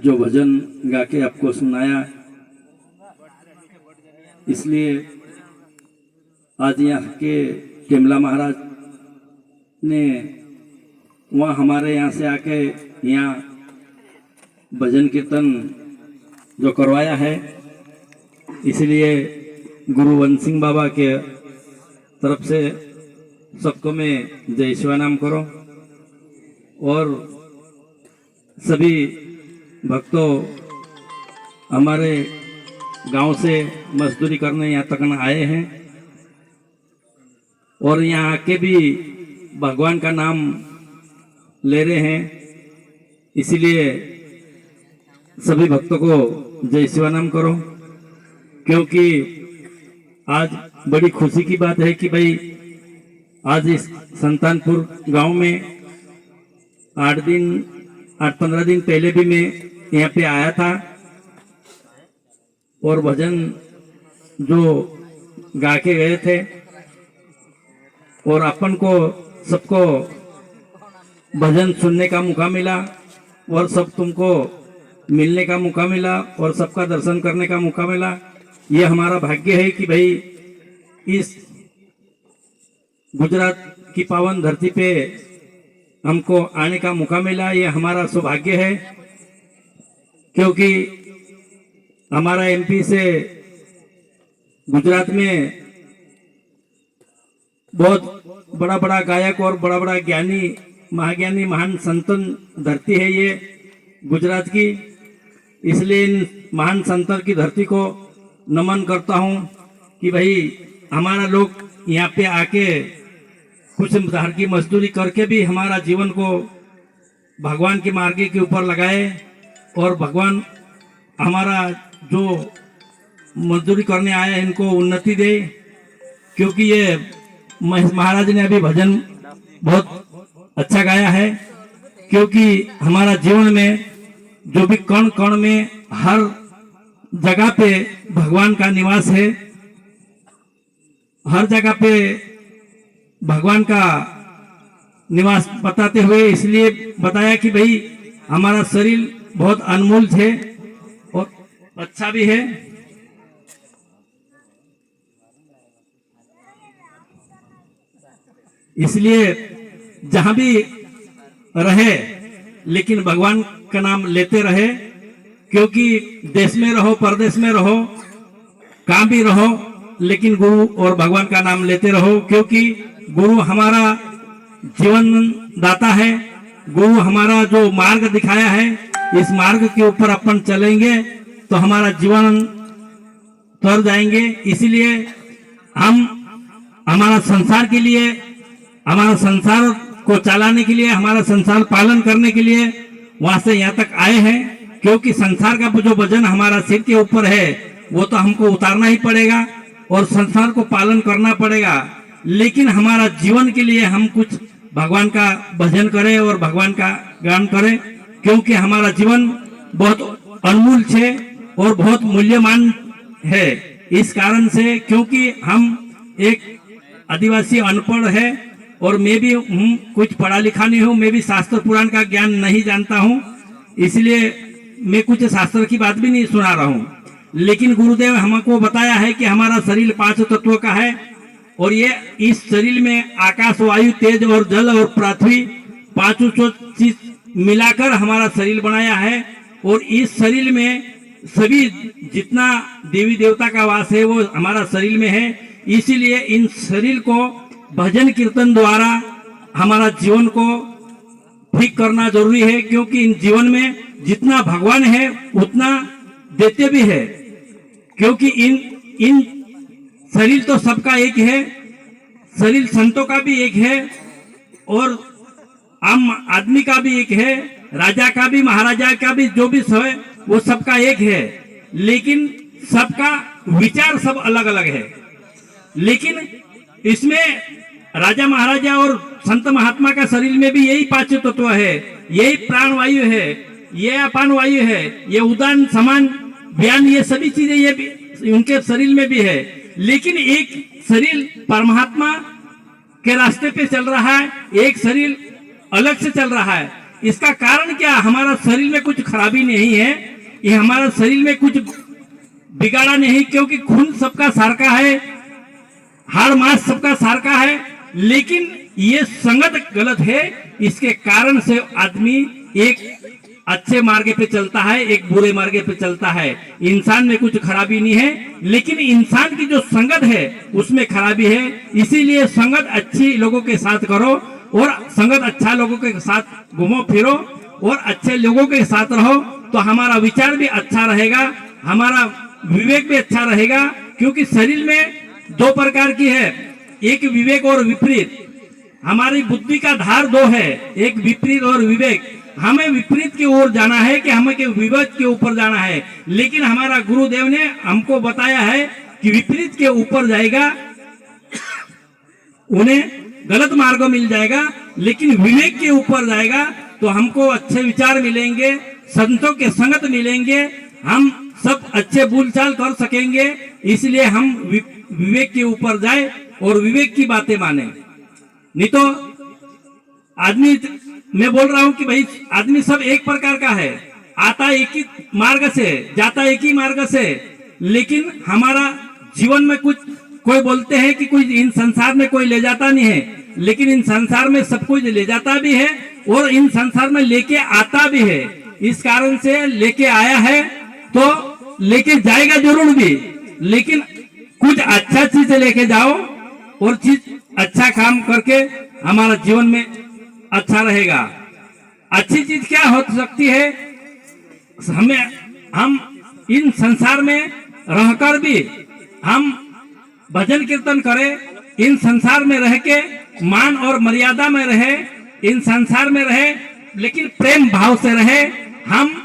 जो भजन गा के आपको सुनाया, इसलिए आज यहाँ के टेमला महाराज ने वहाँ हमारे यहाँ से आके यहाँ भजन कीर्तन जो करवाया है, इसलिए गुरु वन सिंह बाबा के तरफ से सबको मैं जय शिवानाम करो और सभी भक्तों हमारे गांव से मजदूरी करने यहाँ तक आए हैं और यहाँ आके भी भगवान का नाम ले रहे हैं, इसीलिए सभी भक्तों को जय शिवानाम करो। क्योंकि आज बड़ी खुशी की बात है कि भाई आज इस संतानपुर गांव में 8-15 दिन पहले भी मैं यहाँ पे आया था और भजन जो गा के गए थे और अपन को सबको भजन सुनने का मौका मिला और सब तुमको मिलने का मौका मिला और सबका दर्शन करने का मौका मिला। ये हमारा भाग्य है कि भाई इस गुजरात की पावन धरती पे हमको आने का मौका मिला। ये हमारा सौभाग्य है क्योंकि हमारा एमपी से गुजरात में बहुत बड़ा बड़ा गायक और बड़ा बड़ा ज्ञानी महाज्ञानी महान संतन धरती है ये गुजरात की, इसलिए इन महान संतों की धरती को नमन करता हूँ कि भाई हमारा लोग यहाँ पे आके कुछ धार की मजदूरी करके भी हमारा जीवन को भगवान के मार्ग के ऊपर लगाए और भगवान हमारा जो मजदूरी करने आए इनको उन्नति दे। क्योंकि ये महाराज ने अभी भजन बहुत अच्छा गाया है, क्योंकि हमारा जीवन में जो भी कण कण में हर जगह पे भगवान का निवास है, हर जगह पे भगवान का निवास बताते हुए इसलिए बताया कि भाई हमारा शरीर बहुत अनमोल है और अच्छा भी है। इसलिए जहां भी रहे लेकिन भगवान का नाम लेते रहे, क्योंकि देश में रहो परदेश में रहो कहां भी रहो लेकिन गुरु और भगवान का नाम लेते रहो। क्योंकि गुरु हमारा जीवन दाता है, गुरु हमारा जो मार्ग दिखाया है इस मार्ग के ऊपर अपन चलेंगे तो हमारा जीवन तर जाएंगे। इसीलिए हम हमारा संसार के लिए, हमारा संसार को चलाने के लिए, हमारा संसार पालन करने के लिए वहां से यहाँ तक आए हैं। क्योंकि संसार का जो वजन हमारा सिर के ऊपर है वो तो हमको उतारना ही पड़ेगा और संसार को पालन करना पड़ेगा, लेकिन हमारा जीवन के लिए हम कुछ भगवान का भजन करें और भगवान का गान करें। क्योंकि हमारा जीवन बहुत अनमोल है और बहुत मूल्यवान है। इस कारण से क्योंकि हम एक आदिवासी अनपढ़ है और मैं भी हूँ, कुछ पढ़ा लिखा नहीं हूँ, मैं भी शास्त्र पुराण का ज्ञान नहीं जानता हूँ, इसलिए मैं कुछ शास्त्र की बात भी नहीं सुना रहा हूँ। लेकिन गुरुदेव हमको बताया है कि हमारा शरीर 5 तत्वों का है और ये इस शरीर में आकाश वायु तेज और जल और पृथ्वी 5 चीज मिलाकर हमारा शरीर बनाया है। और इस शरीर में सभी जितना देवी देवता का वास है वो हमारा शरीर में है। इसीलिए इन शरीर को भजन कीर्तन द्वारा हमारा जीवन को ठीक करना जरूरी है। क्योंकि इन जीवन में जितना भगवान है उतना देते भी है। क्योंकि इन शरीर तो सबका एक है, शरीर संतों का भी एक है और आम आदमी का भी एक है, राजा का भी महाराजा का भी जो भी है वो सबका एक है, लेकिन सबका विचार सब अलग अलग है। लेकिन इसमें राजा महाराजा और संत महात्मा का शरीर में भी यही 5 तत्व है, यही प्राण वायु है, ये अपान वायु है, ये उदान समान ज्ञान, ये सभी चीजें ये भी उनके शरीर में भी है। लेकिन एक शरीर परमात्मा के रास्ते पे चल रहा है, एक शरीर अलग से चल रहा है। इसका कारण क्या? हमारा शरीर में कुछ खराबी नहीं है, ये हमारा शरीर में कुछ बिगाड़ा नहीं, क्योंकि खून सबका सारका है, हाड़ मांस सबका सारका है, लेकिन ये संगत गलत है। इसके कारण से आदमी एक अच्छे मार्ग पे चलता है, एक बुरे मार्ग पे चलता है। इंसान में कुछ खराबी नहीं है, लेकिन इंसान की जो संगत है उसमें खराबी है। इसीलिए संगत अच्छी लोगों के साथ करो और संगत अच्छा लोगों के साथ घूमो फिरो और अच्छे लोगों के साथ रहो, तो हमारा विचार भी अच्छा रहेगा, हमारा विवेक भी अच्छा रहेगा। क्योंकि शरीर में दो प्रकार की है, एक विवेक और विपरीत। हमारी बुद्धि का धार दो है, एक विपरीत और विवेक। हमें विपरीत की ओर जाना है कि हमें के विवेक के ऊपर जाना है, लेकिन हमारा गुरुदेव ने हमको बताया है कि विपरीत के ऊपर जाएगा उन्हें गलत मार्ग मिल जाएगा, लेकिन विवेक के ऊपर जाएगा तो हमको अच्छे विचार मिलेंगे, संतों के संगत मिलेंगे, हम सब अच्छे बोलचाल कर सकेंगे। इसलिए हम विवेक के ऊपर जाए और विवेक की बातें माने। नहीं तो आदमी, मैं बोल रहा हूं कि भाई आदमी सब एक प्रकार का है, आता एक ही मार्ग से, जाता एक ही मार्ग से, लेकिन हमारा जीवन में कुछ, कोई बोलते हैं कि कोई इन संसार में कोई ले जाता नहीं है, लेकिन इन संसार में सब कुछ ले जाता भी है और इन संसार में लेके आता भी है। इस कारण से लेके आया है तो लेके जाएगा जरूर भी, लेकिन कुछ अच्छा चीज लेके जाओ और चीज अच्छा काम करके हमारा जीवन में अच्छा रहेगा। अच्छी चीज क्या हो सकती है? हम इन संसार में रहकर भी हम भजन कीर्तन करें, इन संसार में रह के मान और मर्यादा में रहे, इन संसार में रहे, लेकिन प्रेम भाव से रहे, हम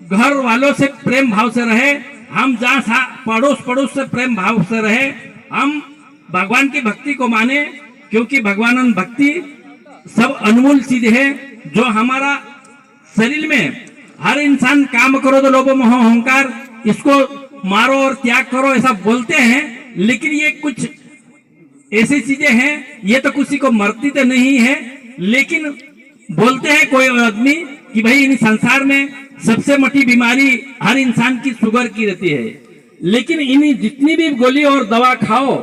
घर वालों से प्रेम भाव से रहे, हम जहाँ पड़ोस से प्रेम भाव से रहे, हम भगवान की भक्ति को माने, क्योंकि भगवान भक्ति सब अनमोल चीज है जो हमारा शरीर में, हर इंसान काम करो तो लोभ मोह अहंकार, इसको मारो और त्याग करो ऐसा बोलते हैं, लेकिन ये कुछ ऐसी चीजें हैं, ये तो किसी को मरती तो नहीं है, लेकिन बोलते हैं कोई आदमी कि भाई इन संसार में सबसे मोटी बीमारी हर इंसान की शुगर की रहती है, लेकिन इन जितनी भी गोली और दवा खाओ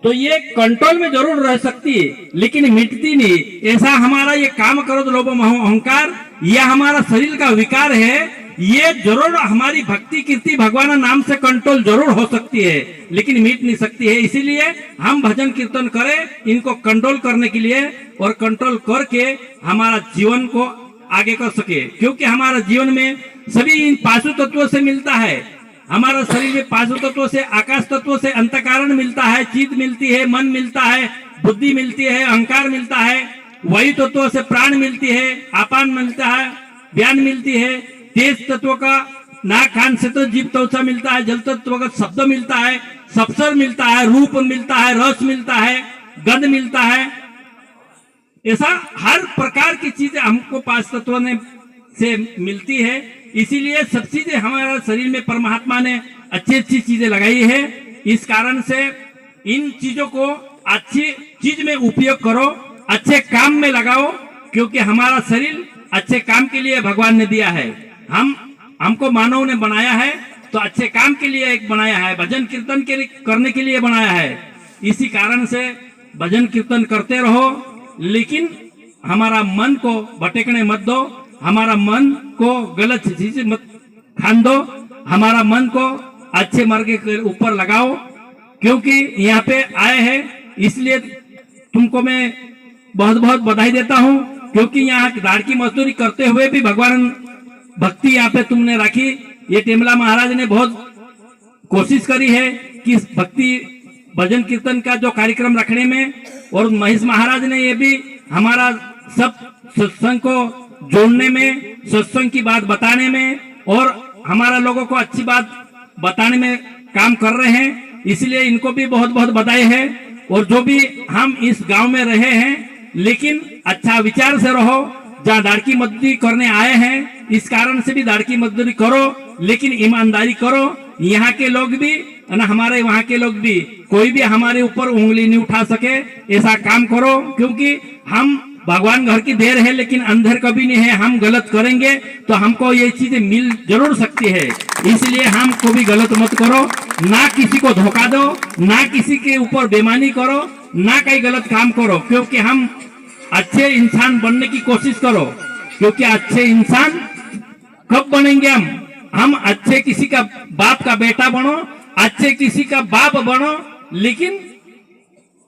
तो ये कंट्रोल में जरूर रह सकती है, लेकिन मिटती नहीं। ऐसा हमारा ये काम करो तो लोभ मोह अहंकार, यह हमारा शरीर का विकार है, ये जरूर हमारी भक्ति कीर्ति भगवान नाम से कंट्रोल जरूर हो सकती है, लेकिन मिट नहीं सकती है। इसीलिए हम भजन कीर्तन करें इनको कंट्रोल करने के लिए, और कंट्रोल करके हमारा जीवन को आगे कर सके, क्योंकि हमारा जीवन में सभी इन पांचों तत्वों से मिलता है। हमारा शरीर में पांचों तत्वों से, आकाश तत्वों से अंतःकरण मिलता है, चित्त मिलती है, मन मिलता है, बुद्धि मिलती है, अहंकार मिलता है, वायु तत्वों से प्राण मिलती है, आपान मिलता है, ज्ञान मिलती है, तेज तत्व का नाक कान से तो जीव त्वचा मिलता है, जल तत्व का शब्द मिलता है, स्पर्श मिलता है, रूप मिलता है, रस मिलता है, गंध मिलता है। ऐसा हर प्रकार की चीजें हमको पांच तत्वों ने से मिलती है। इसीलिए सब चीजें हमारे शरीर में परमात्मा ने अच्छी अच्छी चीजें लगाई है। इस कारण से इन चीजों को अच्छी चीज में उपयोग करो, अच्छे काम में लगाओ, क्योंकि हमारा शरीर अच्छे काम के लिए भगवान ने दिया है। हमको मानव ने बनाया है तो अच्छे काम के लिए एक बनाया है, भजन कीर्तन के करने के लिए बनाया है। इसी कारण से भजन कीर्तन करते रहो, लेकिन हमारा मन को भटकने मत दो, हमारा मन को गलत चीज मत खान दो, हमारा मन को अच्छे मार्ग के ऊपर लगाओ। क्योंकि यहाँ पे आए हैं, इसलिए तुमको मैं बहुत बहुत बधाई देता हूँ, क्योंकि यहाँ दाढ़ी मजदूरी करते हुए भी भगवान भक्ति यहाँ पे तुमने रखी। ये टेमला महाराज ने बहुत कोशिश करी है कि भक्ति भजन कीर्तन का जो कार्यक्रम रखने में, और महेश महाराज ने ये भी हमारा सब सत्संग को जोड़ने में, सत्संग की बात बताने में और हमारा लोगों को अच्छी बात बताने में काम कर रहे हैं। इसलिए इनको भी बहुत बहुत बधाई है। और जो भी हम इस गांव में रहे हैं, लेकिन अच्छा विचार से रहो। जहाँ दाढ़ी मजदूरी करने आए हैं, इस कारण से भी दाढ़ी मजदूरी करो, लेकिन ईमानदारी करो। यहाँ के लोग भी ना हमारे वहाँ के लोग भी, कोई भी हमारे ऊपर उंगली नहीं उठा सके, ऐसा काम करो। क्योंकि हम भगवान घर की देर है लेकिन अंधेर कभी नहीं है। हम गलत करेंगे तो हमको ये चीजें मिल जरूर सकती है, इसलिए हम को भी गलत मत करो, ना किसी को धोखा दो, ना किसी के ऊपर बेईमानी करो, ना कहीं गलत काम करो, क्योंकि हम अच्छे इंसान बनने की कोशिश करो। क्योंकि अच्छे इंसान कब बनेंगे हम अच्छे किसी का बाप का बेटा बनो, अच्छे किसी का बाप बनो, लेकिन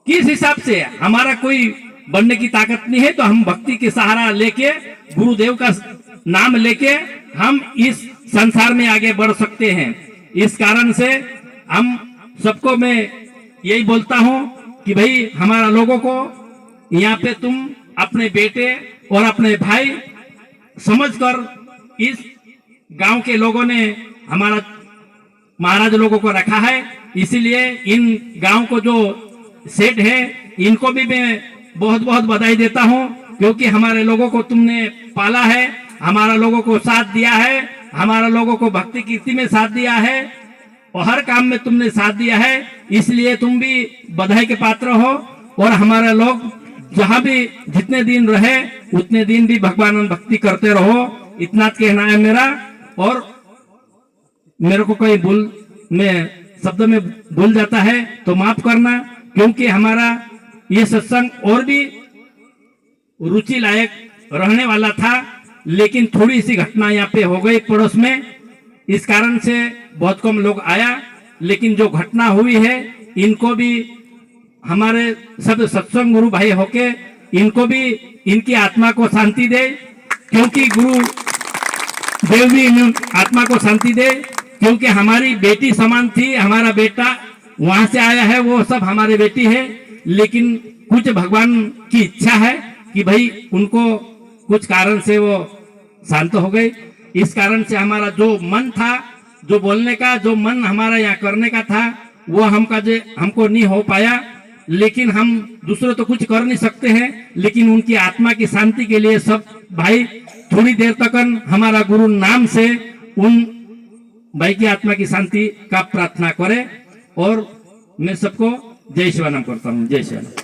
किस हिसाब से हमारा कोई बनने की ताकत नहीं है, तो हम भक्ति के सहारा लेके गुरुदेव का नाम लेके हम इस संसार में आगे बढ़ सकते हैं। इस कारण से हम सबको मैं यही बोलता हूं कि भाई हमारा लोगों को यहाँ पे तुम अपने बेटे और अपने भाई समझकर, इस गांव के लोगों ने हमारा महाराज लोगों को रखा है, इसीलिए इन गांव को जो सेठ है इनको भी मैं बहुत बहुत बधाई देता हूं, क्योंकि हमारे लोगों को तुमने पाला है, हमारा लोगों को साथ दिया है, हमारा लोगों को भक्ति कीर्ति में साथ दिया है और हर काम में तुमने साथ दिया है, इसलिए तुम भी बधाई के पात्र हो। और हमारे लोग जहां भी जितने दिन रहे उतने दिन भी भगवान भक्ति करते रहो, इतना कहना है मेरा। और मेरे को कोई भूल में शब्द में भूल जाता है तो माफ करना, क्योंकि हमारा ये सत्संग और भी रुचि लायक रहने वाला था, लेकिन थोड़ी सी घटना यहाँ पे हो गई पड़ोस में, इस कारण से बहुत कम लोग आया। लेकिन जो घटना हुई है इनको भी हमारे सब सत्संग गुरु भाई होके इनको भी इनकी आत्मा को शांति दे, क्योंकि गुरु देव भी इन आत्मा को शांति दे, क्योंकि हमारी बेटी समान थी, हमारा बेटा वहां से आया है, वो सब हमारे बेटी है, लेकिन कुछ भगवान की इच्छा है कि भाई उनको कुछ कारण से वो शांत हो गए। इस कारण से हमारा जो मन था, जो बोलने का जो मन हमारा यहाँ करने का था, वो हमको नहीं हो पाया। लेकिन हम दूसरे तो कुछ कर नहीं सकते हैं, लेकिन उनकी आत्मा की शांति के लिए सब भाई थोड़ी देर तक हमारा गुरु नाम से उन भाई की आत्मा की शांति का प्रार्थना करें। और मैं सबको जय शिवानंद करता हूँ। जय शिवानंद।